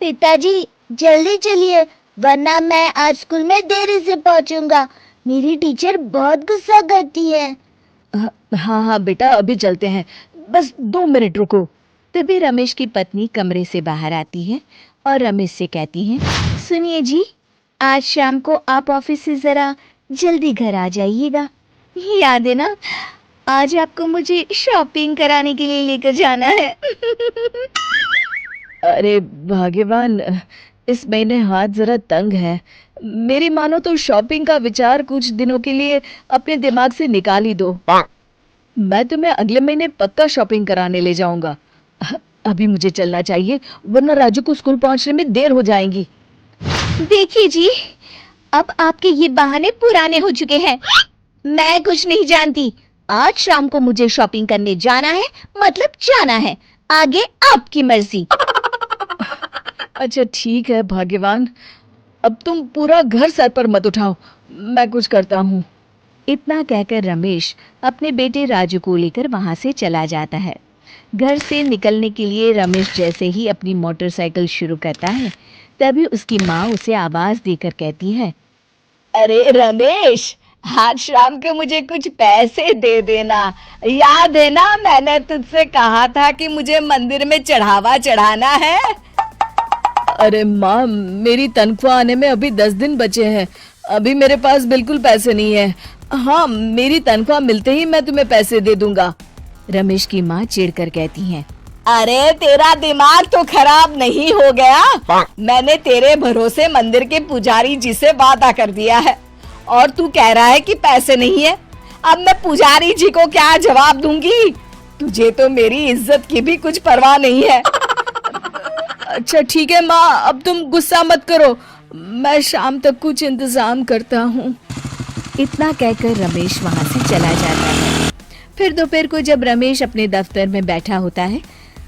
पिताजी, जल्दी चलिए, वरना मैं आज स्कूल में देरी से पहुंचूंगा। मेरी टीचर बहुत गुस्सा करती है। हाँ हाँ बेटा, अभी चलते हैं, बस 2 मिनट रुको। तभी रमेश की पत्नी कमरे से बाहर आती है और रमेश से कहती है, सुनिए जी, आज शाम को आप ऑफिस से जरा जल्दी घर आ जाइएगा। याद है ना, आज आपको मुझे शॉपिंग कराने के लिए लेकर जाना है। अरे भाग्यवान, इस महीने हाथ जरा तंग है। मेरी मानो तो शॉपिंग का विचार कुछ दिनों के लिए अपने दिमाग से निकाल ही दो। मैं तुम्हें अगले महीने पक्का शॉपिंग कराने ले जाऊंगा। अभी मुझे चलना चाहिए, वरना राजू को स्कूल पहुंचने में देर हो जाएगी। देखिए जी, अब आपके ये बहाने पुराने हो चुके हैं। मैं कुछ नहीं जानती। आज शाम को मुझे शॉपिंग करने जाना है, मतलब जाना है। आगे आपकी मर्जी। अच्छा ठीक है भाग्यवान, अब तुम पूरा घर सर पर मत उठाओ, मैं कुछ करता हूँ। इतना कहकर रमेश अपने बेटे राजू को लेकर वहां से चला जाता है। घर से निकलने के लिए रमेश जैसे ही अपनी मोटरसाइकिल शुरू करता है, तभी उसकी माँ उसे आवाज देकर कहती है, अरे रमेश, आज शाम को मुझे कुछ पैसे दे देना। याद है ना, मैंने तुझसे कहा था कि मुझे मंदिर में चढ़ावा चढ़ाना है। अरे माँ, मेरी तनख्वाह आने में अभी 10 दिन बचे हैं। अभी मेरे पास बिल्कुल पैसे नहीं है। हाँ, मेरी तनख्वाह मिलते ही मैं तुम्हें पैसे दे दूंगा। रमेश की माँ चिढ़कर कहती हैं, अरे तेरा दिमाग तो खराब नहीं हो गया? मैंने तेरे भरोसे मंदिर के पुजारी जी से वादा कर दिया है और तू कह रहा है कि पैसे नहीं है। अब मैं पुजारी जी को क्या जवाब दूंगी? तुझे तो मेरी इज्जत की भी कुछ परवाह नहीं है। अच्छा ठीक है माँ, अब तुम गुस्सा मत करो, मैं शाम तक कुछ इंतजाम करता हूँ। इतना कहकर रमेश वहां से चला जाता है। फिर दोपहर को जब रमेश अपने दफ्तर में बैठा होता है,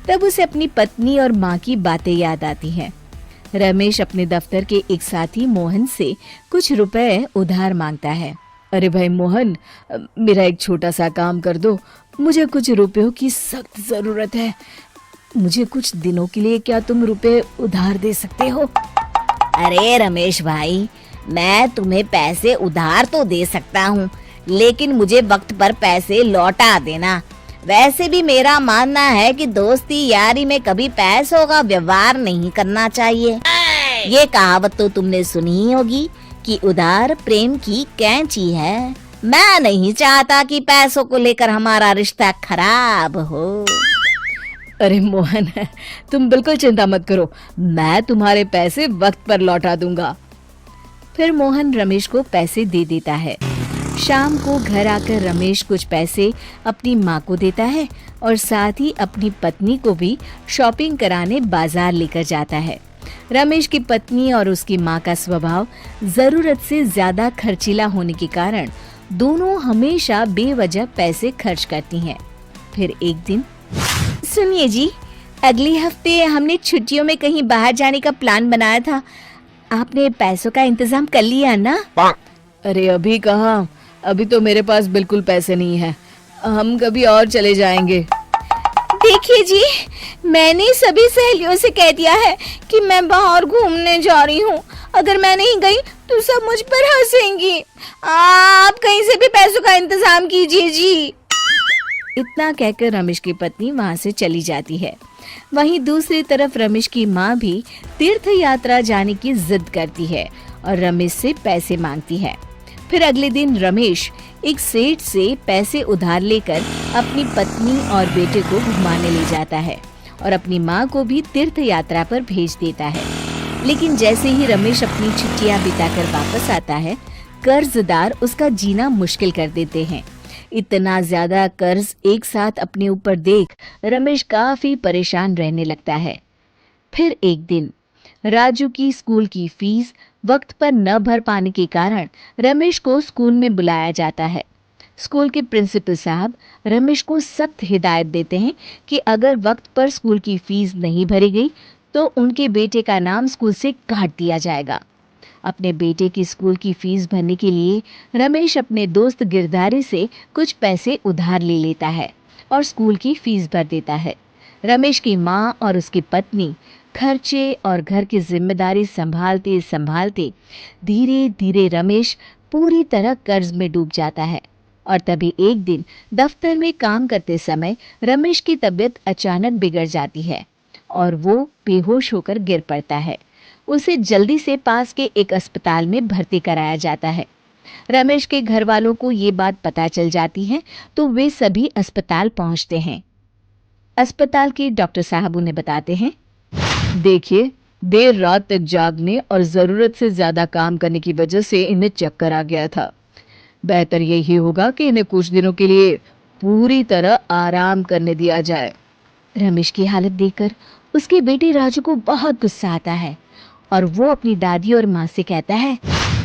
तब उसे अपनी पत्नी और माँ की बातें याद आती हैं। रमेश अपने दफ्तर के एक साथी मोहन से कुछ रुपए उधार मांगता है। अरे भाई मोहन, मेरा एक छोटा सा काम कर दो, मुझे कुछ रुपयों की सख्त जरूरत है। मुझे कुछ दिनों के लिए क्या तुम रुपए उधार दे सकते हो? अरे रमेश भाई, मैं तुम्हें पैसे उधार तो दे सकता हूँ, लेकिन मुझे वक्त पर पैसे लौटा देना। वैसे भी मेरा मानना है कि दोस्ती यारी में कभी पैसों का व्यवहार नहीं करना चाहिए। ये कहावत तो तुमने सुनी ही होगी कि उधार प्रेम की कैंची है। मैं नहीं चाहता कि पैसों को लेकर हमारा रिश्ता खराब हो। अरे मोहन, तुम बिल्कुल चिंता मत करो, मैं तुम्हारे पैसे वक्त पर लौटा दूंगा। फिर मोहन रमेश को पैसे दे देता है। शाम को घर आकर रमेश कुछ पैसे अपनी माँ को देता है और साथ ही अपनी पत्नी को भी शॉपिंग कराने बाजार लेकर जाता है। रमेश की पत्नी और उसकी माँ का स्वभाव जरूरत से ज्यादा खर्चीला होने के कारण दोनों हमेशा बेवजह पैसे खर्च करती हैं। फिर एक दिन, सुनिए जी, अगले हफ्ते हमने छुट्टियों में कहीं बाहर जाने का प्लान बनाया था। आपने पैसों का इंतजाम कर लिया ना? अरे अभी कहाँ, अभी तो मेरे पास बिल्कुल पैसे नहीं है। हम कभी और चले जाएंगे। देखिए जी, मैंने सभी सहेलियों से कह दिया है कि मैं बाहर घूमने जा रही हूँ। अगर मैं नहीं गई तो सब मुझ पर हंसेंगी। आप कहीं से भी पैसों का इंतजाम कीजिए जी। इतना कहकर रमेश की पत्नी वहां से चली जाती है। वहीं दूसरी तरफ रमेश की माँ भी तीर्थ यात्रा जाने की जिद करती है और रमेश से पैसे मांगती है। फिर अगले दिन रमेश एक सेठ से पैसे उधार लेकर अपनी पत्नी और बेटे को घुमाने ले जाता है और अपनी माँ को भी तीर्थ यात्रा पर भेज देता है। लेकिन जैसे ही रमेश अपनी छुट्टियां बिताकर वापस आता है, कर्जदार उसका जीना मुश्किल कर देते हैं। इतना ज्यादा कर्ज एक साथ अपने ऊपर देख रमेश काफी परेशान रहने लगता है। फिर एक दिन राजू की स्कूल की फीस वक्त पर न भर पाने के कारण रमेश को स्कूल में बुलाया जाता है। स्कूल के प्रिंसिपल साहब रमेश को सख्त हिदायत देते हैं कि अगर वक्त पर स्कूल की फीस नहीं भरी गई तो उनके बेटे का नाम स्कूल से काट दिया जाएगा। अपने बेटे की स्कूल की फीस भरने के लिए रमेश अपने दोस्त गिरधारी से कुछ पैसे उधार ले लेता है और स्कूल की फीस भर देता है। रमेश की माँ और उसकी पत्नी खर्चे और घर की जिम्मेदारी संभालते संभालते धीरे धीरे रमेश पूरी तरह कर्ज में डूब जाता है। और तभी एक दिन दफ्तर में काम करते समय रमेश की तबीयत अचानक बिगड़ जाती है और वो बेहोश होकर गिर पड़ता है। उसे जल्दी से पास के एक अस्पताल में भर्ती कराया जाता है। रमेश के घर वालों को ये बात पता चल जाती है तो वे सभी अस्पताल पहुंचते हैं। अस्पताल के डॉक्टर साहब उन्हें बताते हैं, देखिए, देर रात तक जागने और जरूरत से ज्यादा काम करने की वजह से इन्हें चक्कर आ गया था। बेहतर यही होगा कि इन्हें कुछ दिनों के लिए पूरी तरह आराम करने दिया जाए। रमेश की हालत देखकर उसके बेटे राजू को बहुत गुस्सा आता है और वो अपनी दादी और माँ से कहता है,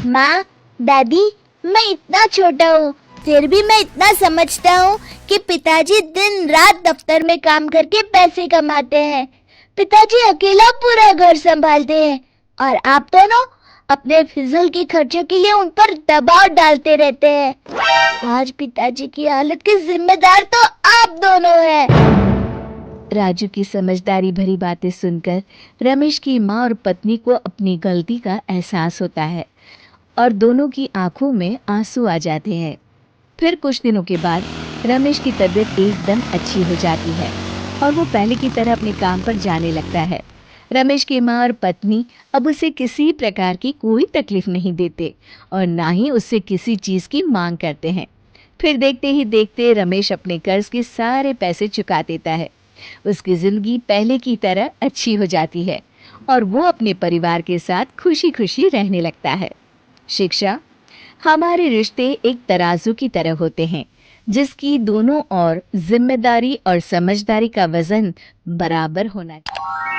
माँ, दादी, मैं इतना छोटा हूँ, फिर भी मैं इतना समझता हूँ कि पिताजी दिन रात दफ्तर में काम करके पैसे कमाते हैं। पिताजी अकेला पूरा घर संभालते हैं और आप दोनों अपने फिजूल के खर्चों के लिए उन पर दबाव डालते रहते हैं। आज पिताजी की हालत के जिम्मेदार तो आप दोनों हैं। राजू की समझदारी भरी बातें सुनकर रमेश की माँ और पत्नी को अपनी गलती का एहसास होता है और दोनों की आंखों में आंसू आ जाते हैं। फिर कुछ दिनों के बाद रमेश की तबीयत एकदम अच्छी हो जाती है और वो पहले की तरह अपने काम पर जाने लगता है। रमेश की माँ और पत्नी अब उसे किसी प्रकार की कोई तकलीफ नहीं देते और ना ही उससे किसी चीज़ की मांग करते हैं। फिर देखते ही देखते रमेश अपने कर्ज के सारे पैसे चुका देता है। उसकी जिंदगी पहले की तरह अच्छी हो जाती है और वो अपने परिवार के साथ खुशी खुशी रहने लगता है। शिक्षा, हमारे रिश्ते एक तराजू की तरह होते हैं जिसकी दोनों ओर जिम्मेदारी और समझदारी का वजन बराबर होना चाहिए।